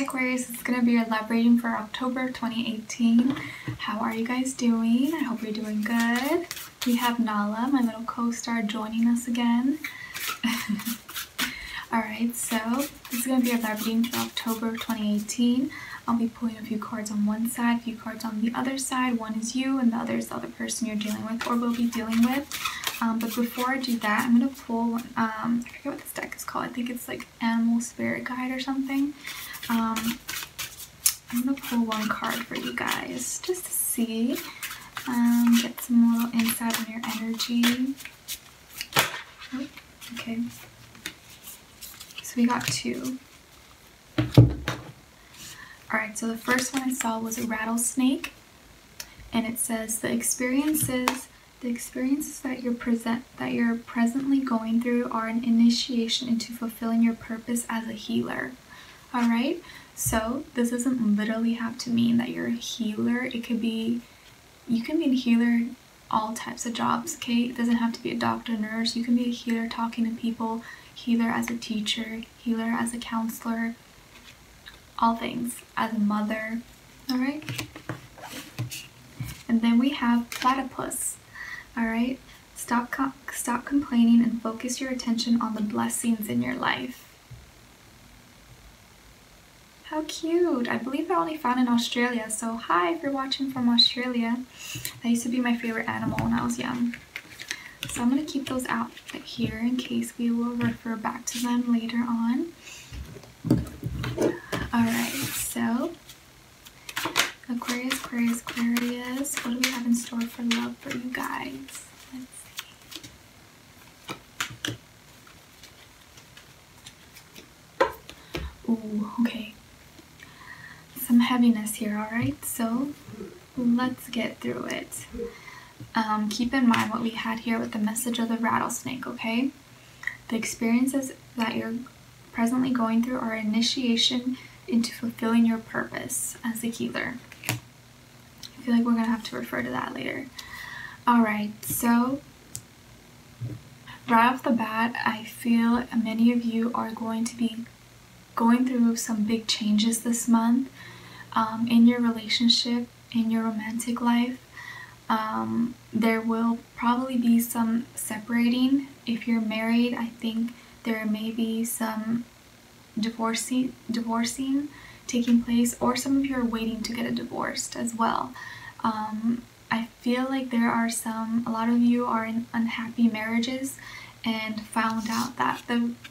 Aquarius, it's going to be your love reading for October 2018. How are you guys doing? I hope you're doing good. We have Nala, my little co-star, joining us again. Alright, so this is going to be your love reading for October 2018. I'll be pulling a few cards on one side, a few cards on the other side. One is you and the other is the other person you're dealing with or will be dealing with. But before I do that, I'm going to pull, I forget what this deck is called. I think it's like Animal Spirit Guide or something. I'm going to pull one card for you guys just to see, get some little insight on your energy. Oh, okay. So we got two. Alright, so the first one I saw was a rattlesnake, and it says the experiences that you're presently going through are an initiation into fulfilling your purpose as a healer. Alright, so this doesn't literally have to mean that you're a healer. It could be, you can be a healer, all types of jobs, okay? It doesn't have to be a doctor, nurse. You can be a healer talking to people, healer as a teacher, healer as a counselor, all things, as a mother, alright? And then we have platypus. Alright, stop complaining and focus your attention on the blessings in your life. How cute! I believe I only found in Australia, so hi if you're watching from Australia. That used to be my favorite animal when I was young. So I'm going to keep those out here in case we will refer back to them later on. Alright, so Aquarius, Aquarius, Aquarius, what do we have in store for love for you guys? Let's see. Ooh, okay. Some heaviness here, alright? So let's get through it. Keep in mind what we had here with the message of the rattlesnake, okay? The experiences that you're presently going through are an initiation into fulfilling your purpose as a healer. I feel like we're going to have to refer to that later. Alright, so right off the bat, I feel many of you are going to be going through some big changes this month in your relationship, in your romantic life. There will probably be some separating. If you're married, I think there may be some divorcing taking place, or some of you are waiting to get divorced as well. I feel like there are a lot of you are in unhappy marriages and found out that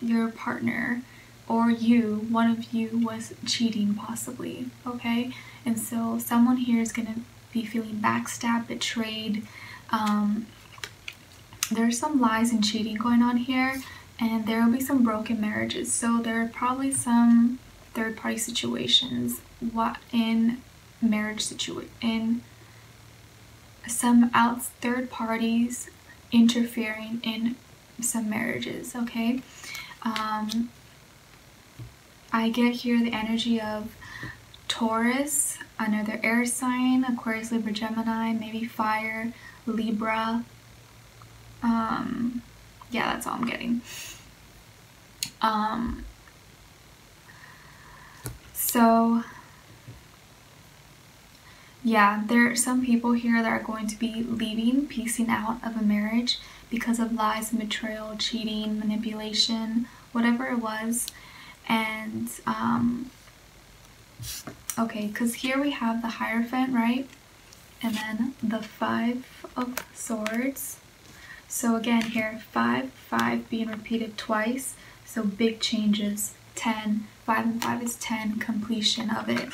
your partner or one of you was cheating possibly, okay? And so someone here is going to be feeling backstabbed, betrayed. There's some lies and cheating going on here, and there will be some broken marriages. So there are probably some third-party situations in marriage in some third parties interfering in some marriages, okay? I get here the energy of Taurus, another air sign, Aquarius, Libra, Gemini, maybe fire, Libra. Yeah, that's all I'm getting. So yeah, there are some people here that are going to be leaving, piecing out of a marriage because of lies and betrayal, cheating, manipulation, whatever it was. And okay, because here we have the Hierophant, right? And then the 5 of Swords. So again here, 5, 5 being repeated twice. So big changes. 10, 5 and 5 is 10, completion of it.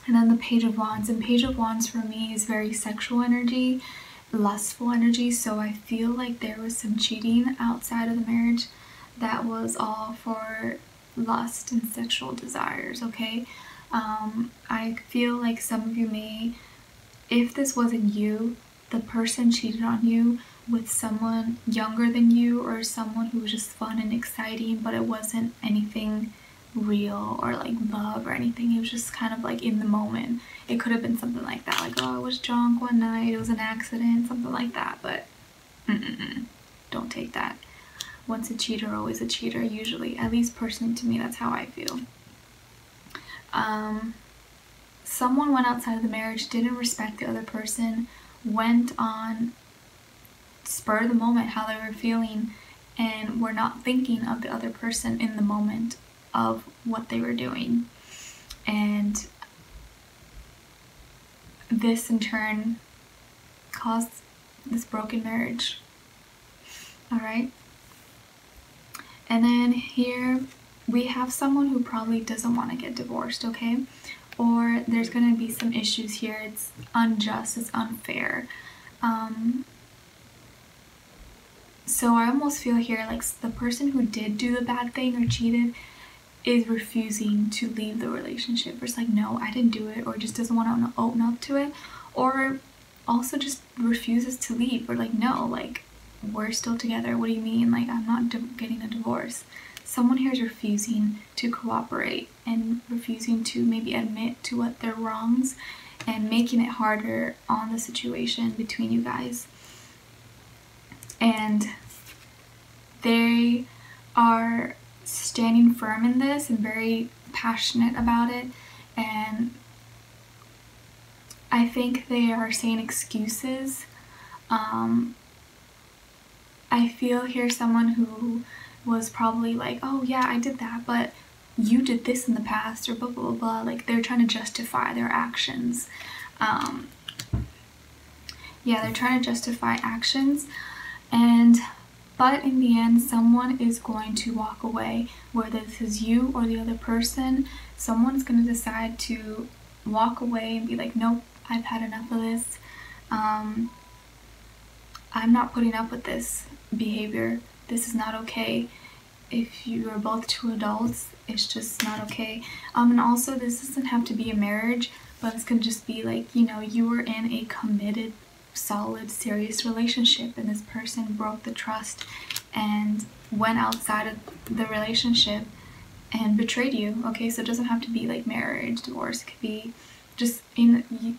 And then the Page of Wands. And Page of Wands for me is very sexual energy, lustful energy. So I feel like there was some cheating outside of the marriage that was all for lust and sexual desires, okay? I feel like some of you may, if this wasn't you, the person cheated on you with someone younger than you or someone who was just fun and exciting, but it wasn't anything real or like love or anything. It was just kind of like in the moment. It could have been something like that, like, oh, I was drunk one night, it was an accident, something like that, but don't take that. Once a cheater, always a cheater, usually. At least personally to me, that's how I feel. someone went outside of the marriage, didn't respect the other person, went on spur of the moment how they were feeling, and were not thinking of the other person in the moment of what they were doing. And this in turn caused this broken marriage. Alright? And then here we have someone who probably doesn't want to get divorced, okay? Or there's going to be some issues here. It's unjust, it's unfair. So I almost feel here like the person who did do the bad thing or cheated is refusing to leave the relationship. Or it's like, no, I didn't do it, or just doesn't want to open up to it, or also just refuses to leave, or like, no, like, we're still together, what do you mean, like, I'm not getting a divorce. Someone here is refusing to cooperate and refusing to maybe admit to what their wrongs, and making it harder on the situation between you guys. And they are standing firm in this and very passionate about it, and I think they are saying excuses. I feel here someone who was probably like, oh yeah, I did that, but you did this in the past, or blah blah blah blah. Like, they're trying to justify their actions. Yeah, they're trying to justify actions, but in the end, someone is going to walk away, whether this is you or the other person. Someone's going to decide to walk away and be like, nope, I've had enough of this. I'm not putting up with this behavior. This is not okay. If you are both two adults, it's just not okay. And also, this doesn't have to be a marriage, but it's going to just be like, you know, you were in a committed, solid, serious relationship, and this person broke the trust and went outside of the relationship and betrayed you. Okay, so it doesn't have to be like marriage, divorce. It could be just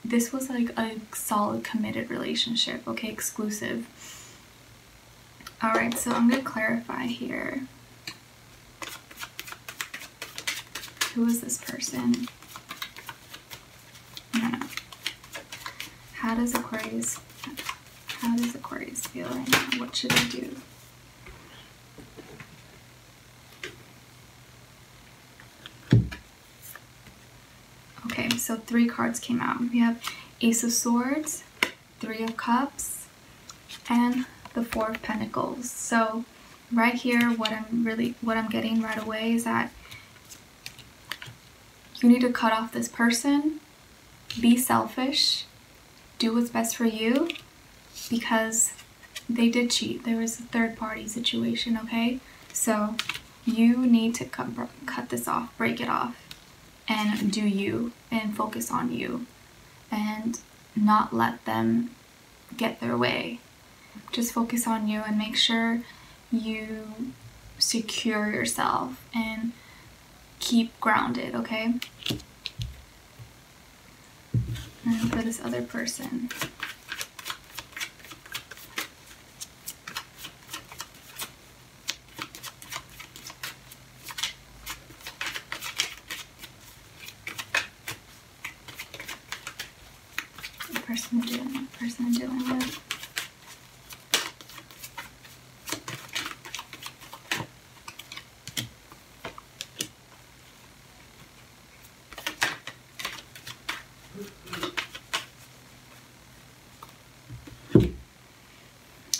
this was like a solid, committed relationship. Okay, exclusive. All right, so I'm gonna clarify here. Who is this person? No. How does Aquarius feel right now? What should I do? Okay, so 3 cards came out. We have Ace of Swords, 3 of Cups, and the 4 of Pentacles. So right here, what I'm getting right away is that you need to cut off this person, be selfish, do what's best for you, because they did cheat. There was a third-party situation, okay? So you need to cut this off, break it off, and do you, and focus on you, and not let them get their way. Just focus on you and make sure you secure yourself and keep grounded, okay? And for this other person, the person I'm dealing with.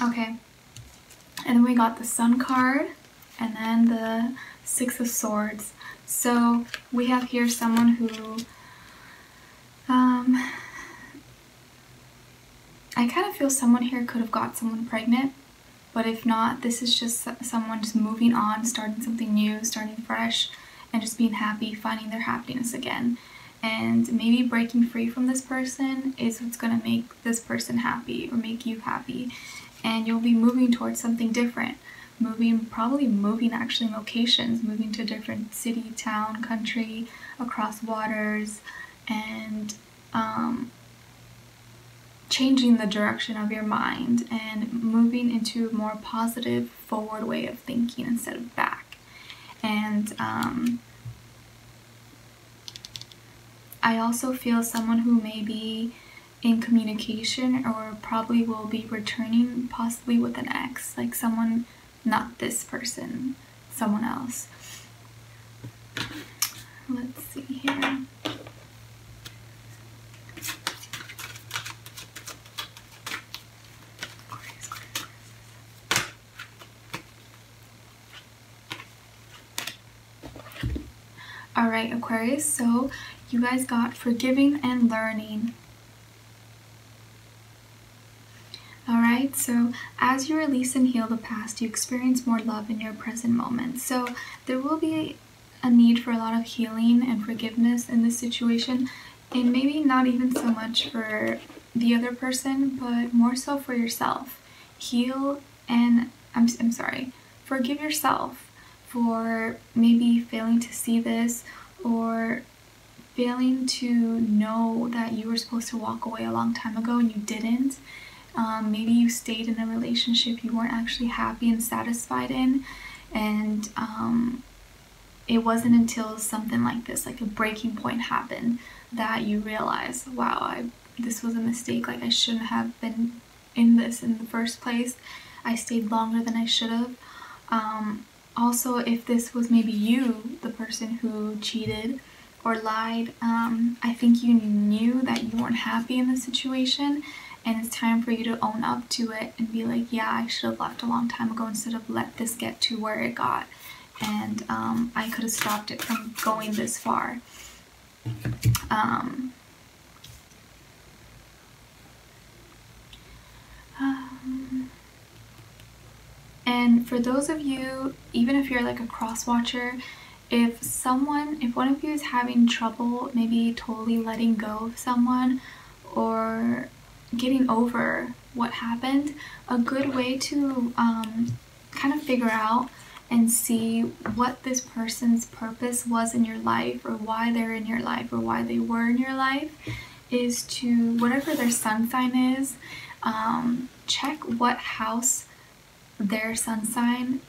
Okay, and then we got the Sun card, and then the 6 of Swords. So we have here someone who, I kind of feel someone here could have got someone pregnant, but if not, this is just someone just moving on, starting something new, starting fresh, and just being happy, finding their happiness again. And maybe breaking free from this person is what's going to make this person happy, or make you happy. And you'll be moving towards something different. Probably moving actually locations, moving to a different city, town, country, across waters, and changing the direction of your mind and moving into a more positive, forward way of thinking instead of back. And I also feel someone who may be in communication or probably will be returning possibly with an ex, like someone, not this person, someone else. Let's see here. Alright, Aquarius, so you guys got forgiving and learning. Alright, so as you release and heal the past, you experience more love in your present moment. So there will be a need for a lot of healing and forgiveness in this situation, and maybe not even so much for the other person, but more so for yourself. Heal and, I'm sorry, forgive yourself for maybe failing to see this or failing to know that you were supposed to walk away a long time ago and you didn't. Maybe you stayed in a relationship you weren't actually happy and satisfied in, and it wasn't until something like this, like a breaking point happened, that you realize, wow, this was a mistake, like I shouldn't have been in this in the first place. I stayed longer than I should have. Also, if this was maybe you, the person who cheated or lied, I think you knew that you weren't happy in the situation, and it's time for you to own up to it and be like, yeah, I should have left a long time ago instead of let this get to where it got, and I could have stopped it from going this far. And for those of you, even if you're like a cross watcher, if one of you is having trouble maybe totally letting go of someone or getting over what happened, a good way to kind of figure out and see what this person's purpose was in your life, or why they're in your life, or why they were in your life, is to, whatever their sun sign is, check what house their sun sign,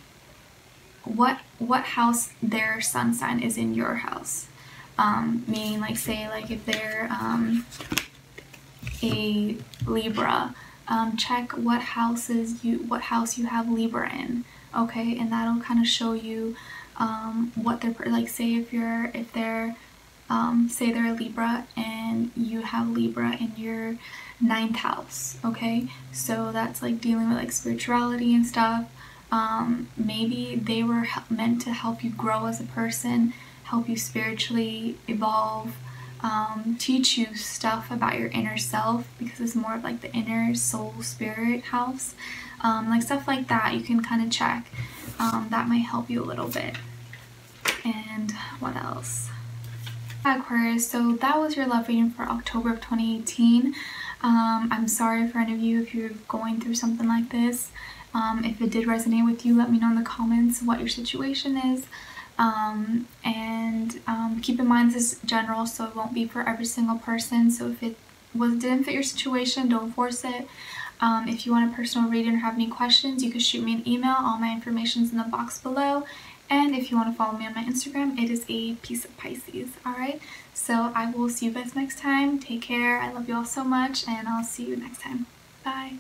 what house their sun sign is in your house. Meaning, like, say, like if they're a Libra, check what house you have Libra in, okay? And that'll kind of show you what they're like. Say if they're say they're a Libra and you have Libra in your 9th house, okay? So that's like dealing with like spirituality and stuff. Maybe they were meant to help you grow as a person, help you spiritually evolve, teach you stuff about your inner self, because it's more of like the inner soul spirit house, like stuff like that. You can kind of check. That might help you a little bit. And what else? Aquarius, so that was your love reading for October of 2018. I'm sorry for any of you if you're going through something like this. If it did resonate with you, let me know in the comments what your situation is. Keep in mind this is general, so it won't be for every single person. So if it didn't fit your situation, don't force it. If you want a personal reading or have any questions, you can shoot me an email. All my information is in the box below. And if you want to follow me on my Instagram, it is a piece of Pisces. Alright, so I will see you guys next time. Take care. I love you all so much, and I'll see you next time. Bye.